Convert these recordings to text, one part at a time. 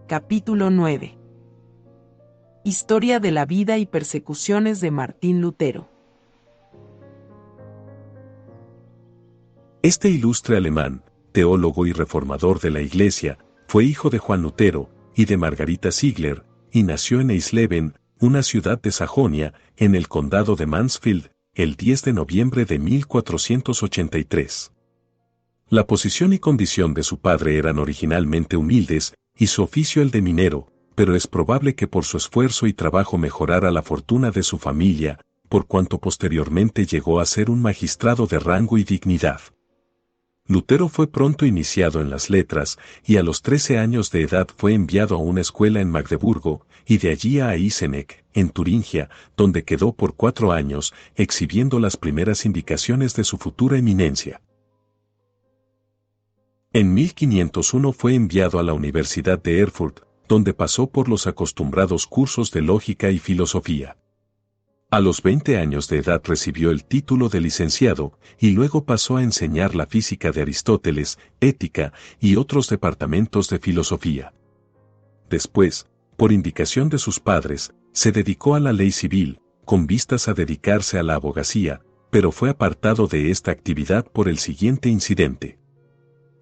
Capítulo 9. Historia de la vida y persecuciones de Martín Lutero. Este ilustre alemán, teólogo y reformador de la Iglesia, fue hijo de Juan Lutero y de Margarita Ziegler, y nació en Eisleben, una ciudad de Sajonia, en el condado de Mansfeld, el 10 de noviembre de 1483. La posición y condición de su padre eran originalmente humildes, y su oficio el de minero, pero es probable que por su esfuerzo y trabajo mejorara la fortuna de su familia, por cuanto posteriormente llegó a ser un magistrado de rango y dignidad. Lutero fue pronto iniciado en las letras, y a los 13 años de edad fue enviado a una escuela en Magdeburgo, y de allí a Eisenach, en Turingia, donde quedó por 4 años, exhibiendo las primeras indicaciones de su futura eminencia. En 1501 fue enviado a la Universidad de Erfurt, donde pasó por los acostumbrados cursos de lógica y filosofía. A los 20 años de edad recibió el título de licenciado, y luego pasó a enseñar la física de Aristóteles, ética y otros departamentos de filosofía. Después, por indicación de sus padres, se dedicó a la ley civil, con vistas a dedicarse a la abogacía, pero fue apartado de esta actividad por el siguiente incidente.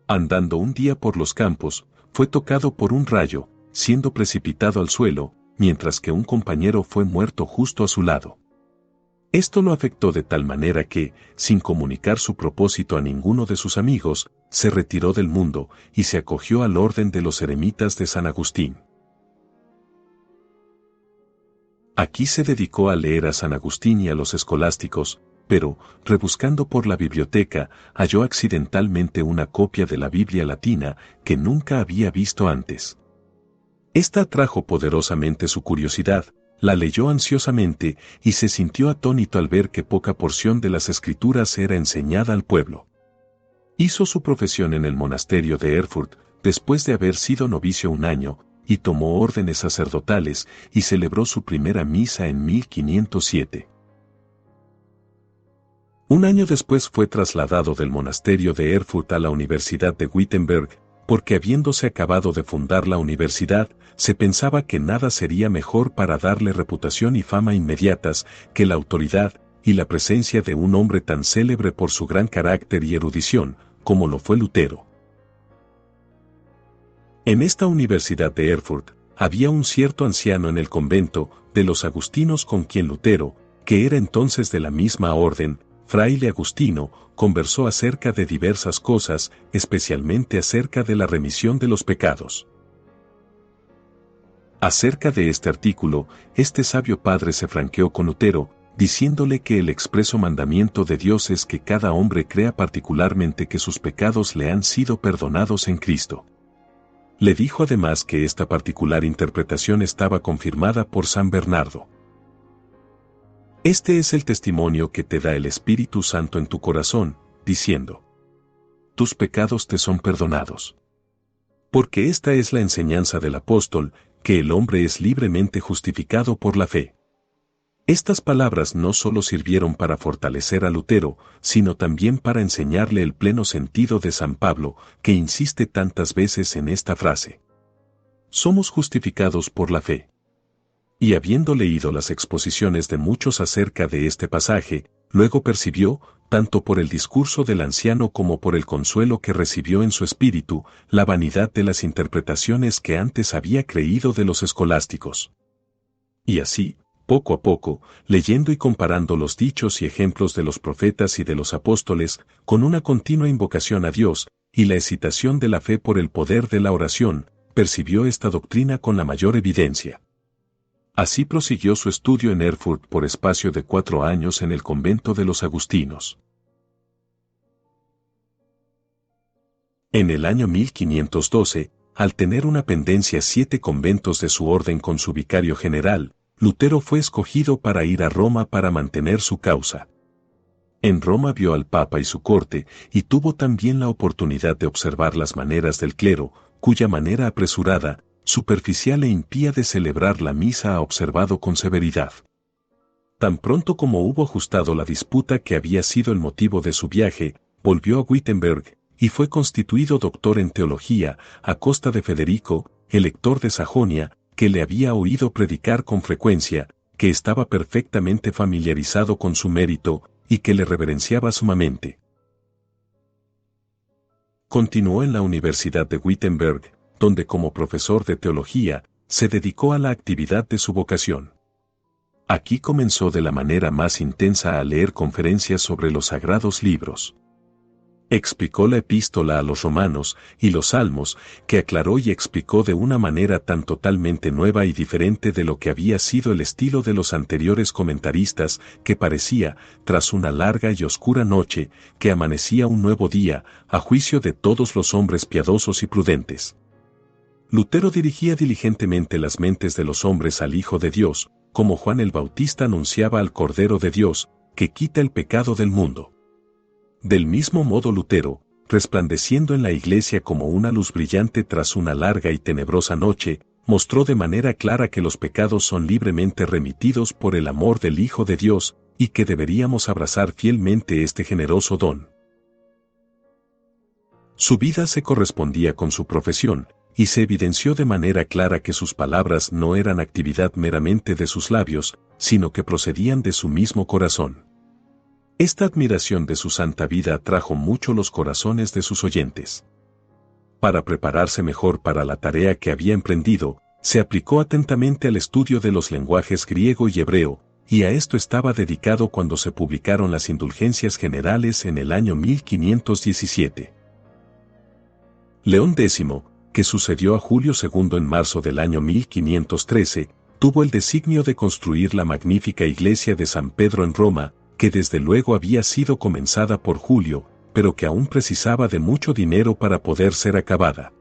Andando un día por los campos, fue tocado por un rayo, siendo precipitado al suelo, mientras que un compañero fue muerto justo a su lado. Esto lo afectó de tal manera que, sin comunicar su propósito a ninguno de sus amigos, se retiró del mundo y se acogió al orden de los eremitas de San Agustín. Aquí se dedicó a leer a San Agustín y a los escolásticos, pero, rebuscando por la biblioteca, halló accidentalmente una copia de la Biblia latina que nunca había visto antes. Esta atrajo poderosamente su curiosidad, la leyó ansiosamente y se sintió atónito al ver que poca porción de las Escrituras era enseñada al pueblo. Hizo su profesión en el monasterio de Erfurt, después de haber sido novicio 1 año, y tomó órdenes sacerdotales y celebró su primera misa en 1507. 1 año después fue trasladado del monasterio de Erfurt a la Universidad de Wittenberg, porque habiéndose acabado de fundar la universidad, se pensaba que nada sería mejor para darle reputación y fama inmediatas que la autoridad y la presencia de un hombre tan célebre por su gran carácter y erudición, como lo fue Lutero. En esta Universidad de Erfurt, había un cierto anciano en el convento de los agustinos con quien Lutero, que era entonces de la misma orden, fraile agustino, conversó acerca de diversas cosas, especialmente acerca de la remisión de los pecados. Acerca de este artículo, este sabio padre se franqueó con Lutero, diciéndole que el expreso mandamiento de Dios es que cada hombre crea particularmente que sus pecados le han sido perdonados en Cristo. Le dijo además que esta particular interpretación estaba confirmada por San Bernardo. Este es el testimonio que te da el Espíritu Santo en tu corazón, diciendo: tus pecados te son perdonados. Porque esta es la enseñanza del apóstol, que el hombre es libremente justificado por la fe. Estas palabras no solo sirvieron para fortalecer a Lutero, sino también para enseñarle el pleno sentido de San Pablo, que insiste tantas veces en esta frase: somos justificados por la fe. Y habiendo leído las exposiciones de muchos acerca de este pasaje, luego percibió, tanto por el discurso del anciano como por el consuelo que recibió en su espíritu, la vanidad de las interpretaciones que antes había creído de los escolásticos. Y así, poco a poco, leyendo y comparando los dichos y ejemplos de los profetas y de los apóstoles, con una continua invocación a Dios, y la excitación de la fe por el poder de la oración, percibió esta doctrina con la mayor evidencia. Así prosiguió su estudio en Erfurt por espacio de 4 años en el convento de los agustinos. En el año 1512, al tener una pendencia 7 conventos de su orden con su vicario general, Lutero fue escogido para ir a Roma para mantener su causa. En Roma vio al Papa y su corte, y tuvo también la oportunidad de observar las maneras del clero, cuya manera apresurada, superficial e impía de celebrar la misa ha observado con severidad. Tan pronto como hubo ajustado la disputa que había sido el motivo de su viaje, volvió a Wittenberg, y fue constituido doctor en teología, a costa de Federico, elector de Sajonia, que le había oído predicar con frecuencia, que estaba perfectamente familiarizado con su mérito y que le reverenciaba sumamente. Continuó en la Universidad de Wittenberg, donde como profesor de teología, se dedicó a la actividad de su vocación. Aquí comenzó de la manera más intensa a leer conferencias sobre los sagrados libros. Explicó la epístola a los romanos y los salmos, que aclaró y explicó de una manera tan totalmente nueva y diferente de lo que había sido el estilo de los anteriores comentaristas, que parecía, tras una larga y oscura noche, que amanecía un nuevo día, a juicio de todos los hombres piadosos y prudentes. Lutero dirigía diligentemente las mentes de los hombres al Hijo de Dios, como Juan el Bautista anunciaba al Cordero de Dios, que quita el pecado del mundo. Del mismo modo Lutero, resplandeciendo en la Iglesia como una luz brillante tras una larga y tenebrosa noche, mostró de manera clara que los pecados son libremente remitidos por el amor del Hijo de Dios, y que deberíamos abrazar fielmente este generoso don. Su vida se correspondía con su profesión, y se evidenció de manera clara que sus palabras no eran actividad meramente de sus labios, sino que procedían de su mismo corazón. Esta admiración de su santa vida atrajo mucho los corazones de sus oyentes. Para prepararse mejor para la tarea que había emprendido, se aplicó atentamente al estudio de los lenguajes griego y hebreo, y a esto estaba dedicado cuando se publicaron las Indulgencias Generales en el año 1517. León X, que sucedió a Julio II en marzo del año 1513, tuvo el designio de construir la magnífica iglesia de San Pedro en Roma, que desde luego había sido comenzada por Julio, pero que aún precisaba de mucho dinero para poder ser acabada.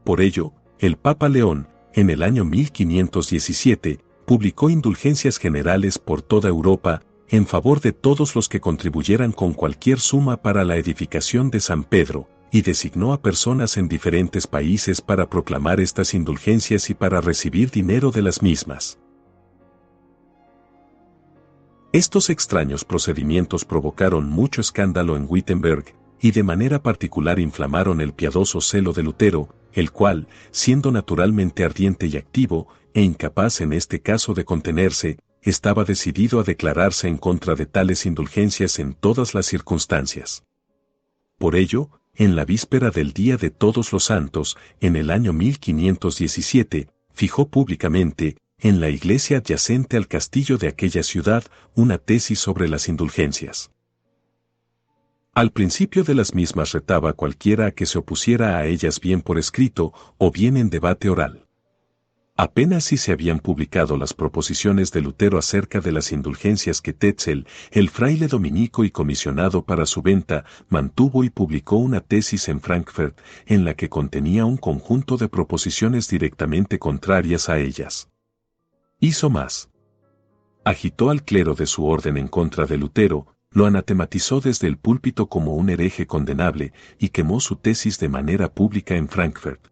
Por ello, el Papa León, en el año 1517, publicó indulgencias generales por toda Europa, en favor de todos los que contribuyeran con cualquier suma para la edificación de San Pedro, y designó a personas en diferentes países para proclamar estas indulgencias y para recibir dinero de las mismas. Estos extraños procedimientos provocaron mucho escándalo en Wittenberg, y de manera particular inflamaron el piadoso celo de Lutero, el cual, siendo naturalmente ardiente y activo, e incapaz en este caso de contenerse, estaba decidido a declararse en contra de tales indulgencias en todas las circunstancias. Por ello, en la víspera del Día de Todos los Santos, en el año 1517, fijó públicamente, en la iglesia adyacente al castillo de aquella ciudad, una tesis sobre las indulgencias. Al principio de las mismas retaba cualquiera a que se opusiera a ellas bien por escrito o bien en debate oral. Apenas si se habían publicado las proposiciones de Lutero acerca de las indulgencias que Tetzel, el fraile dominico y comisionado para su venta, mantuvo y publicó una tesis en Frankfurt, en la que contenía un conjunto de proposiciones directamente contrarias a ellas. Hizo más. Agitó al clero de su orden en contra de Lutero, lo anatematizó desde el púlpito como un hereje condenable y quemó su tesis de manera pública en Frankfurt.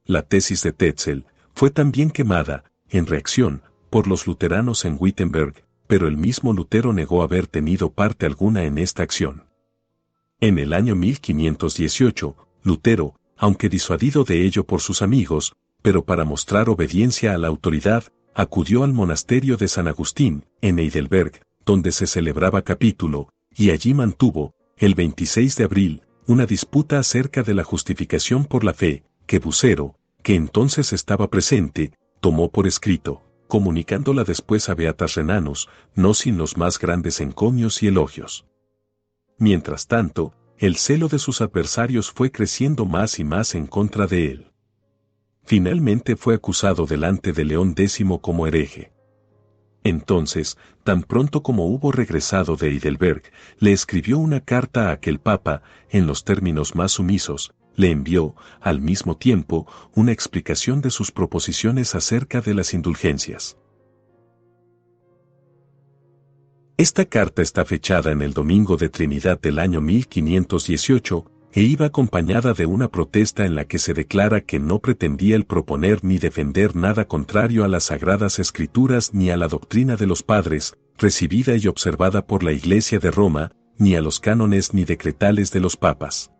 La tesis de Tetzel fue también quemada, en reacción, por los luteranos en Wittenberg, pero el mismo Lutero negó haber tenido parte alguna en esta acción. En el año 1518, Lutero, aunque disuadido de ello por sus amigos, pero para mostrar obediencia a la autoridad, acudió al monasterio de San Agustín, en Heidelberg, donde se celebraba capítulo, y allí mantuvo, el 26 de abril, una disputa acerca de la justificación por la fe, que Bucero, que entonces estaba presente, tomó por escrito, comunicándola después a Beatas Renanus, no sin los más grandes encomios y elogios. Mientras tanto, el celo de sus adversarios fue creciendo más y más en contra de él. Finalmente fue acusado delante de León X como hereje. Entonces, tan pronto como hubo regresado de Heidelberg, le escribió una carta a aquel papa, en los términos más sumisos, le envió, al mismo tiempo, una explicación de sus proposiciones acerca de las indulgencias. Esta carta está fechada en el Domingo de Trinidad del año 1518, e iba acompañada de una protesta en la que se declara que no pretendía el proponer ni defender nada contrario a las Sagradas Escrituras ni a la doctrina de los padres, recibida y observada por la Iglesia de Roma, ni a los cánones ni decretales de los papas.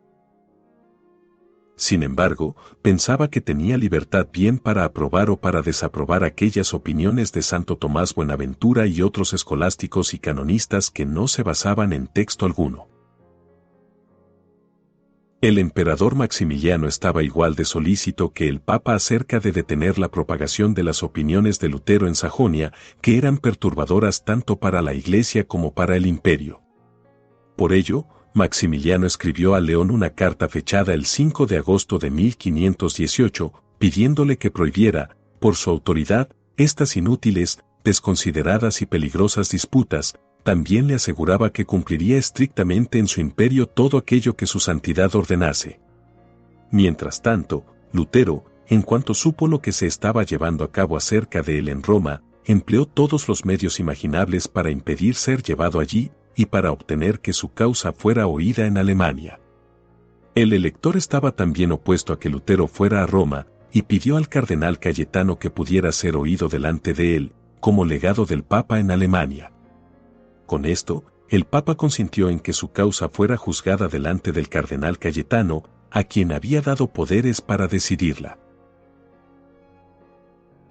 Sin embargo, pensaba que tenía libertad bien para aprobar o para desaprobar aquellas opiniones de Santo Tomás Buenaventura y otros escolásticos y canonistas que no se basaban en texto alguno. El emperador Maximiliano estaba igual de solícito que el Papa acerca de detener la propagación de las opiniones de Lutero en Sajonia, que eran perturbadoras tanto para la Iglesia como para el imperio. Por ello, Maximiliano escribió a León una carta fechada el 5 de agosto de 1518, pidiéndole que prohibiera, por su autoridad, estas inútiles, desconsideradas y peligrosas disputas. También le aseguraba que cumpliría estrictamente en su imperio todo aquello que su santidad ordenase. Mientras tanto, Lutero, en cuanto supo lo que se estaba llevando a cabo acerca de él en Roma, empleó todos los medios imaginables para impedir ser llevado allí y para obtener que su causa fuera oída en Alemania. El elector estaba también opuesto a que Lutero fuera a Roma y pidió al cardenal Cayetano que pudiera ser oído delante de él, como legado del Papa en Alemania. Con esto, el Papa consintió en que su causa fuera juzgada delante del cardenal Cayetano, a quien había dado poderes para decidirla.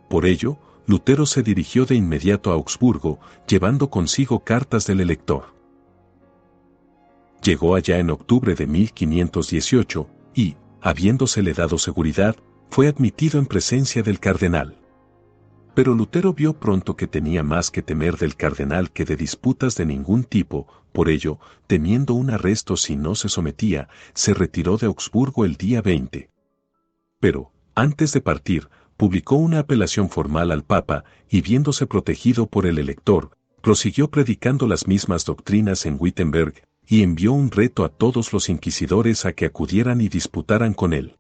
Por ello, Lutero se dirigió de inmediato a Augsburgo, llevando consigo cartas del elector. Llegó allá en octubre de 1518 y, habiéndosele dado seguridad, fue admitido en presencia del cardenal. Pero Lutero vio pronto que tenía más que temer del cardenal que de disputas de ningún tipo, por ello, temiendo un arresto si no se sometía, se retiró de Augsburgo el día 20. Pero, antes de partir, publicó una apelación formal al Papa y viéndose protegido por el elector, prosiguió predicando las mismas doctrinas en Wittenberg y envió un reto a todos los inquisidores a que acudieran y disputaran con él.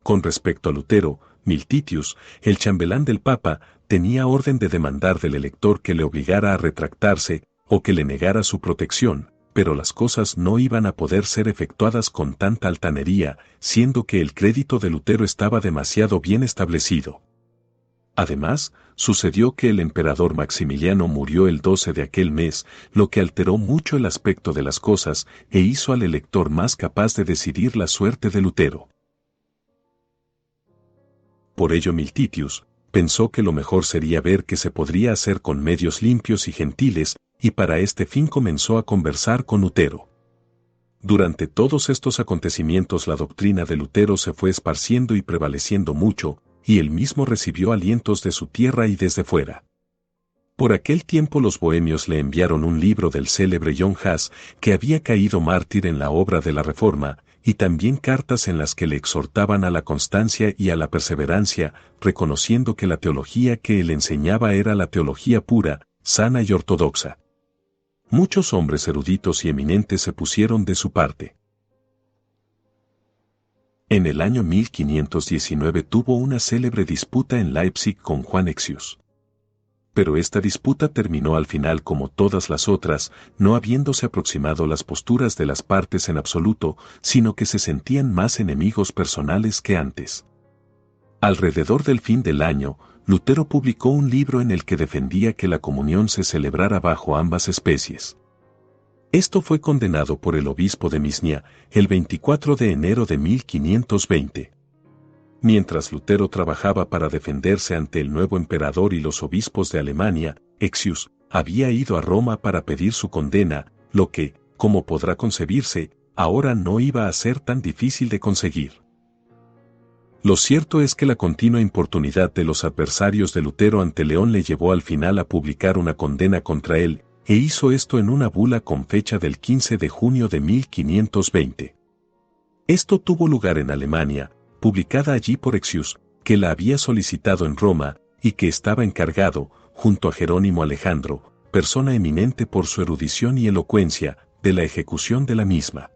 Con respecto a Lutero, Miltitius, el chambelán del Papa, tenía orden de demandar del elector que le obligara a retractarse o que le negara su protección, pero las cosas no iban a poder ser efectuadas con tanta altanería, siendo que el crédito de Lutero estaba demasiado bien establecido. Además, sucedió que el emperador Maximiliano murió el 12 de aquel mes, lo que alteró mucho el aspecto de las cosas e hizo al elector más capaz de decidir la suerte de Lutero. Por ello Miltitius pensó que lo mejor sería ver qué se podría hacer con medios limpios y gentiles, y para este fin comenzó a conversar con Lutero. Durante todos estos acontecimientos la doctrina de Lutero se fue esparciendo y prevaleciendo mucho, y él mismo recibió alientos de su tierra y desde fuera. Por aquel tiempo los bohemios le enviaron un libro del célebre John Huss, que había caído mártir en la obra de la Reforma, y también cartas en las que le exhortaban a la constancia y a la perseverancia, reconociendo que la teología que él enseñaba era la teología pura, sana y ortodoxa. Muchos hombres eruditos y eminentes se pusieron de su parte. En el año 1519 tuvo una célebre disputa en Leipzig con Juan Exius. Pero esta disputa terminó al final como todas las otras, no habiéndose aproximado las posturas de las partes en absoluto, sino que se sentían más enemigos personales que antes. Alrededor del fin del año, Lutero publicó un libro en el que defendía que la comunión se celebrara bajo ambas especies. Esto fue condenado por el obispo de Misnia, el 24 de enero de 1520. Mientras Lutero trabajaba para defenderse ante el nuevo emperador y los obispos de Alemania, Exius había ido a Roma para pedir su condena, lo que, como podrá concebirse, ahora no iba a ser tan difícil de conseguir. Lo cierto es que la continua importunidad de los adversarios de Lutero ante León le llevó al final a publicar una condena contra él, e hizo esto en una bula con fecha del 15 de junio de 1520. Esto tuvo lugar en Alemania, publicada allí por Exius, que la había solicitado en Roma, y que estaba encargado, junto a Jerónimo Alejandro, persona eminente por su erudición y elocuencia, de la ejecución de la misma.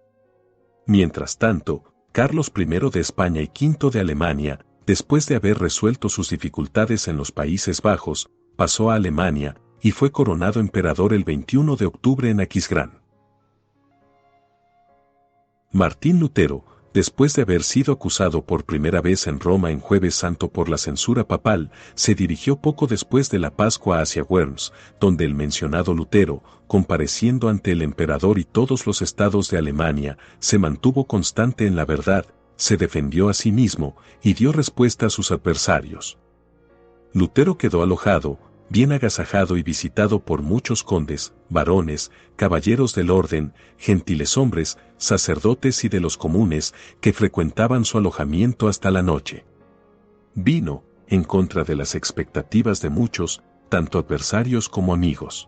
Mientras tanto, Carlos I de España y V de Alemania, después de haber resuelto sus dificultades en los Países Bajos, pasó a Alemania, y fue coronado emperador el 21 de octubre en Aquisgrán. Martín Lutero, después de haber sido acusado por primera vez en Roma en Jueves Santo por la censura papal, se dirigió poco después de la Pascua hacia Worms, donde el mencionado Lutero, compareciendo ante el emperador y todos los estados de Alemania, se mantuvo constante en la verdad, se defendió a sí mismo y dio respuesta a sus adversarios. Lutero quedó alojado, bien agasajado y visitado por muchos condes, varones, caballeros del orden, gentiles hombres, sacerdotes y de los comunes, que frecuentaban su alojamiento hasta la noche. Vino, en contra de las expectativas de muchos, tanto adversarios como amigos.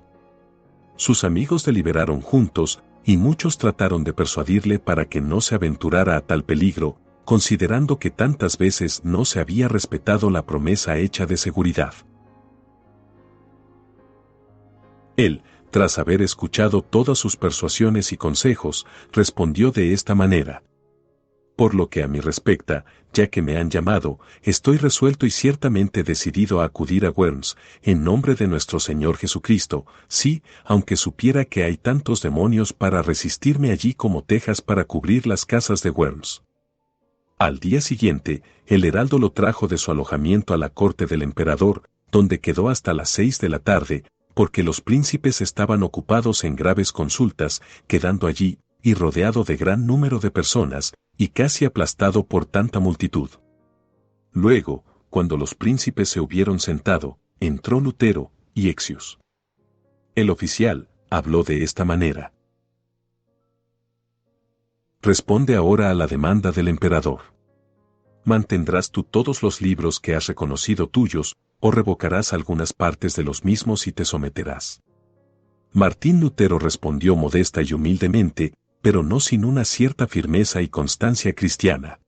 Sus amigos deliberaron juntos, y muchos trataron de persuadirle para que no se aventurara a tal peligro, considerando que tantas veces no se había respetado la promesa hecha de seguridad. Él, tras haber escuchado todas sus persuasiones y consejos, respondió de esta manera: por lo que a mí respecta, ya que me han llamado, estoy resuelto y ciertamente decidido a acudir a Worms, en nombre de nuestro Señor Jesucristo, sí, aunque supiera que hay tantos demonios para resistirme allí como tejas para cubrir las casas de Worms. Al día siguiente, el heraldo lo trajo de su alojamiento a la corte del emperador, donde quedó hasta las 6 de la tarde, porque los príncipes estaban ocupados en graves consultas, quedando allí, y rodeado de gran número de personas, y casi aplastado por tanta multitud. Luego, cuando los príncipes se hubieron sentado, entró Lutero, y Exius. El oficial habló de esta manera: responde ahora a la demanda del emperador. ¿Mantendrás tú todos los libros que has reconocido tuyos, o revocarás algunas partes de los mismos y te someterás? Martín Lutero respondió modesta y humildemente, pero no sin una cierta firmeza y constancia cristiana.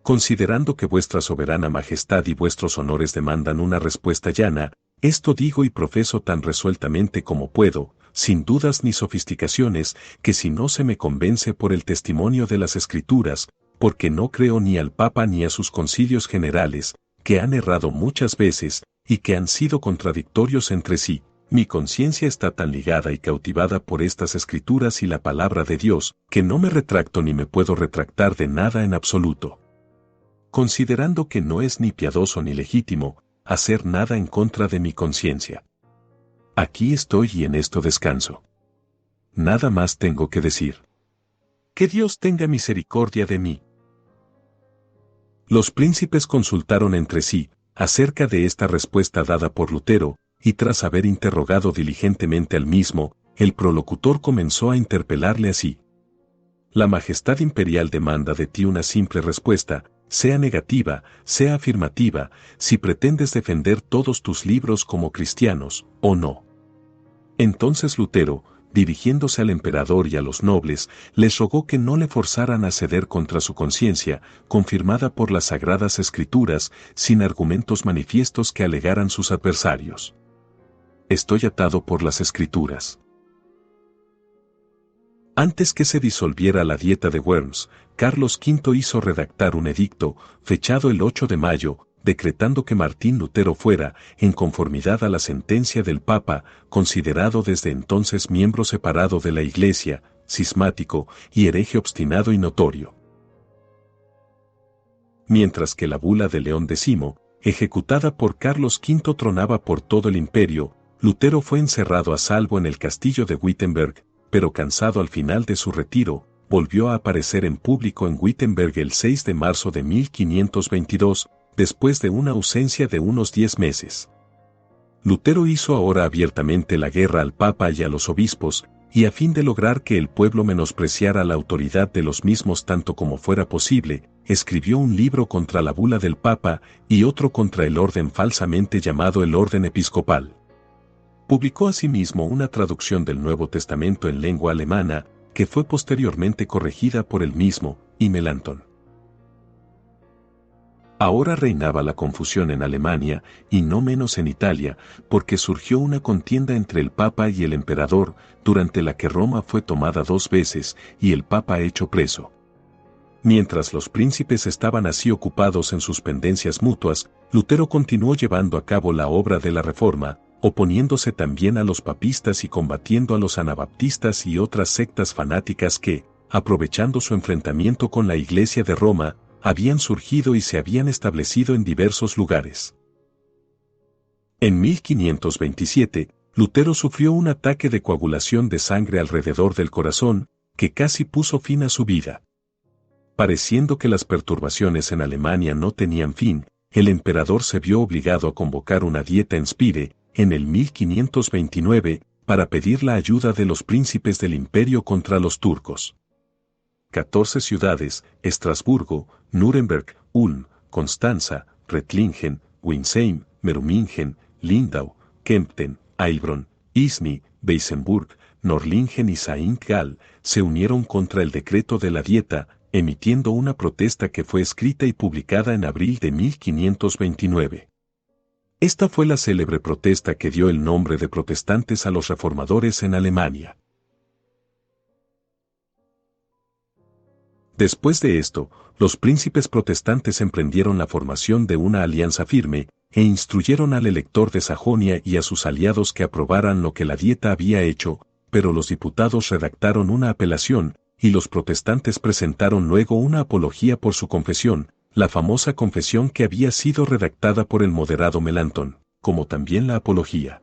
Considerando que vuestra soberana majestad y vuestros honores demandan una respuesta llana, esto digo y profeso tan resueltamente como puedo, sin dudas ni sofisticaciones, que si no se me convence por el testimonio de las Escrituras, porque no creo ni al Papa ni a sus concilios generales, que han errado muchas veces, y que han sido contradictorios entre sí, mi conciencia está tan ligada y cautivada por estas Escrituras y la palabra de Dios, que no me retracto ni me puedo retractar de nada en absoluto. Considerando que no es ni piadoso ni legítimo hacer nada en contra de mi conciencia. Aquí estoy y en esto descanso. Nada más tengo que decir. Que Dios tenga misericordia de mí. Los príncipes consultaron entre sí acerca de esta respuesta dada por Lutero, y tras haber interrogado diligentemente al mismo, el prolocutor comenzó a interpelarle así: la majestad imperial demanda de ti una simple respuesta, sea negativa, sea afirmativa, si pretendes defender todos tus libros como cristianos, o no. Entonces Lutero, dirigiéndose al emperador y a los nobles, les rogó que no le forzaran a ceder contra su conciencia, confirmada por las sagradas escrituras, sin argumentos manifiestos que alegaran sus adversarios. Estoy atado por las escrituras. Antes que se disolviera la dieta de Worms, Carlos V hizo redactar un edicto, fechado el 8 de mayo, decretando que Martín Lutero fuera, en conformidad a la sentencia del Papa, considerado desde entonces miembro separado de la Iglesia, cismático y hereje obstinado y notorio. Mientras que la bula de León X, ejecutada por Carlos V, tronaba por todo el imperio, Lutero fue encerrado a salvo en el castillo de Wittenberg, pero cansado al final de su retiro, volvió a aparecer en público en Wittenberg el 6 de marzo de 1522, después de una ausencia de unos 10 meses. Lutero hizo ahora abiertamente la guerra al Papa y a los obispos, y a fin de lograr que el pueblo menospreciara la autoridad de los mismos tanto como fuera posible, escribió un libro contra la bula del Papa y otro contra el orden falsamente llamado el orden episcopal. Publicó asimismo una traducción del Nuevo Testamento en lengua alemana, que fue posteriormente corregida por él mismo, y Melanchthon. Ahora reinaba la confusión en Alemania, y no menos en Italia, porque surgió una contienda entre el Papa y el emperador, durante la que Roma fue tomada 2 veces, y el Papa hecho preso. Mientras los príncipes estaban así ocupados en sus pendencias mutuas, Lutero continuó llevando a cabo la obra de la Reforma, oponiéndose también a los papistas y combatiendo a los anabaptistas y otras sectas fanáticas que, aprovechando su enfrentamiento con la Iglesia de Roma, habían surgido y se habían establecido en diversos lugares. En 1527, Lutero sufrió un ataque de coagulación de sangre alrededor del corazón, que casi puso fin a su vida. Pareciendo que las perturbaciones en Alemania no tenían fin, el emperador se vio obligado a convocar una dieta en Spire, en el 1529, para pedir la ayuda de los príncipes del imperio contra los turcos. 14 ciudades, Estrasburgo, Nuremberg, Ulm, Constanza, Rettlingen, Winsheim, Merumingen, Lindau, Kempten, Heilbronn, Isny, Weissenburg, Norlingen y Saint-Gall, se unieron contra el decreto de la dieta, emitiendo una protesta que fue escrita y publicada en abril de 1529. Esta fue la célebre protesta que dio el nombre de protestantes a los reformadores en Alemania. Después de esto, los príncipes protestantes emprendieron la formación de una alianza firme, e instruyeron al elector de Sajonia y a sus aliados que aprobaran lo que la dieta había hecho, pero los diputados redactaron una apelación, y los protestantes presentaron luego una apología por su confesión, la famosa confesión que había sido redactada por el moderado Melanchthon, como también la apología.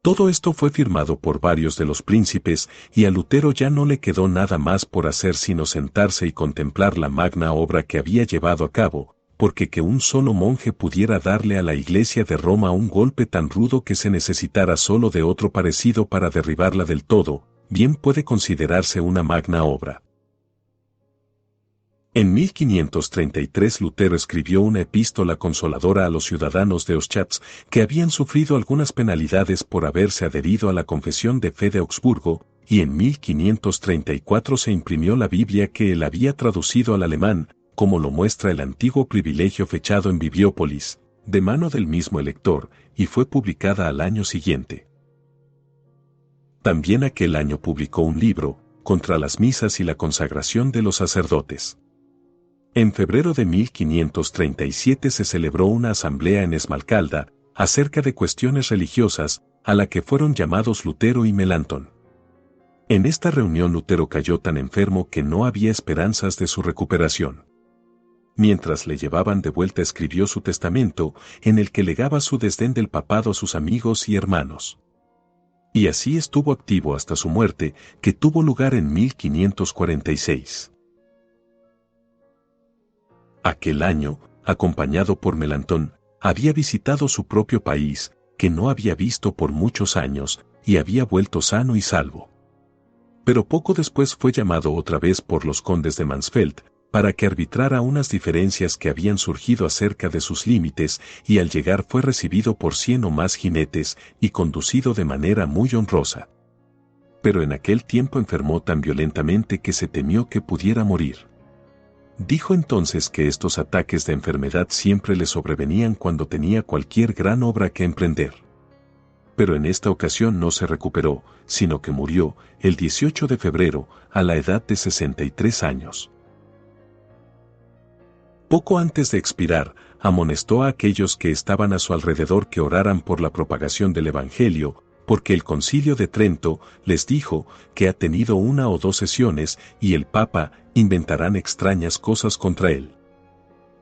Todo esto fue firmado por varios de los príncipes, y a Lutero ya no le quedó nada más por hacer sino sentarse y contemplar la magna obra que había llevado a cabo, porque que un solo monje pudiera darle a la Iglesia de Roma un golpe tan rudo que se necesitara solo de otro parecido para derribarla del todo, bien puede considerarse una magna obra. En 1533 Lutero escribió una epístola consoladora a los ciudadanos de Oschatz, que habían sufrido algunas penalidades por haberse adherido a la Confesión de Fe de Augsburgo, y en 1534 se imprimió la Biblia que él había traducido al alemán, como lo muestra el antiguo privilegio fechado en Bibliópolis, de mano del mismo elector, y fue publicada al año siguiente. También aquel año publicó un libro, contra las misas y la consagración de los sacerdotes. En febrero de 1537 se celebró una asamblea en Esmalcalda, acerca de cuestiones religiosas, a la que fueron llamados Lutero y Melanchthon. En esta reunión Lutero cayó tan enfermo que no había esperanzas de su recuperación. Mientras le llevaban de vuelta escribió su testamento, en el que legaba su desdén del papado a sus amigos y hermanos. Y así estuvo activo hasta su muerte, que tuvo lugar en 1546. Aquel año, acompañado por Melanchthon, había visitado su propio país, que no había visto por muchos años, y había vuelto sano y salvo. Pero poco después fue llamado otra vez por los condes de Mansfeld, para que arbitrara unas diferencias que habían surgido acerca de sus límites, y al llegar fue recibido por 100 o más jinetes, y conducido de manera muy honrosa. Pero en aquel tiempo enfermó tan violentamente que se temió que pudiera morir. Dijo entonces que estos ataques de enfermedad siempre le sobrevenían cuando tenía cualquier gran obra que emprender. Pero en esta ocasión no se recuperó, sino que murió, el 18 de febrero, a la edad de 63 años. Poco antes de expirar, amonestó a aquellos que estaban a su alrededor que oraran por la propagación del Evangelio, porque el Concilio de Trento les dijo que ha tenido 1 o 2 sesiones y el Papa inventarán extrañas cosas contra él.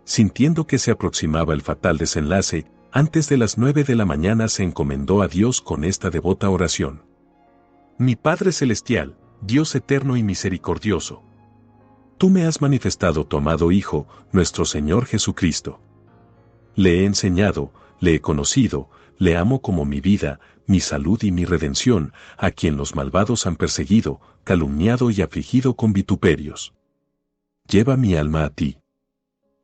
Sintiendo que se aproximaba el fatal desenlace, antes de las 9 de la mañana se encomendó a Dios con esta devota oración. Mi Padre Celestial, Dios eterno y misericordioso, tú me has manifestado tu amado Hijo, nuestro Señor Jesucristo. Le he enseñado, le he conocido, le amo como mi vida, mi salud y mi redención, a quien los malvados han perseguido, calumniado y afligido con vituperios. Lleva mi alma a ti.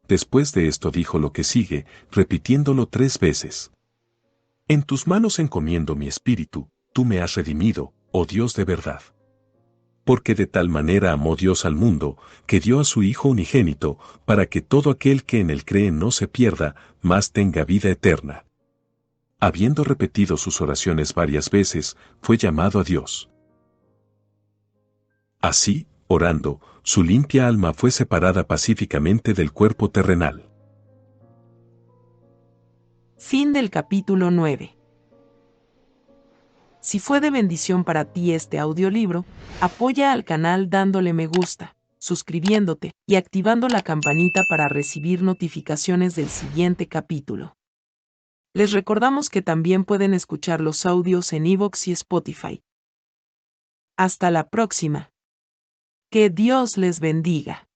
Después de esto dijo lo que sigue, repitiéndolo 3 veces. En tus manos encomiendo mi espíritu, tú me has redimido, oh Dios de verdad. Porque de tal manera amó Dios al mundo, que dio a su Hijo unigénito, para que todo aquel que en él cree no se pierda, mas tenga vida eterna. Habiendo repetido sus oraciones varias veces, fue llamado a Dios. Así, orando, su limpia alma fue separada pacíficamente del cuerpo terrenal. Fin del capítulo 9. Si fue de bendición para ti este audiolibro, apoya al canal dándole me gusta, suscribiéndote y activando la campanita para recibir notificaciones del siguiente capítulo. Les recordamos que también pueden escuchar los audios en iVoox y Spotify. Hasta la próxima. Que Dios les bendiga.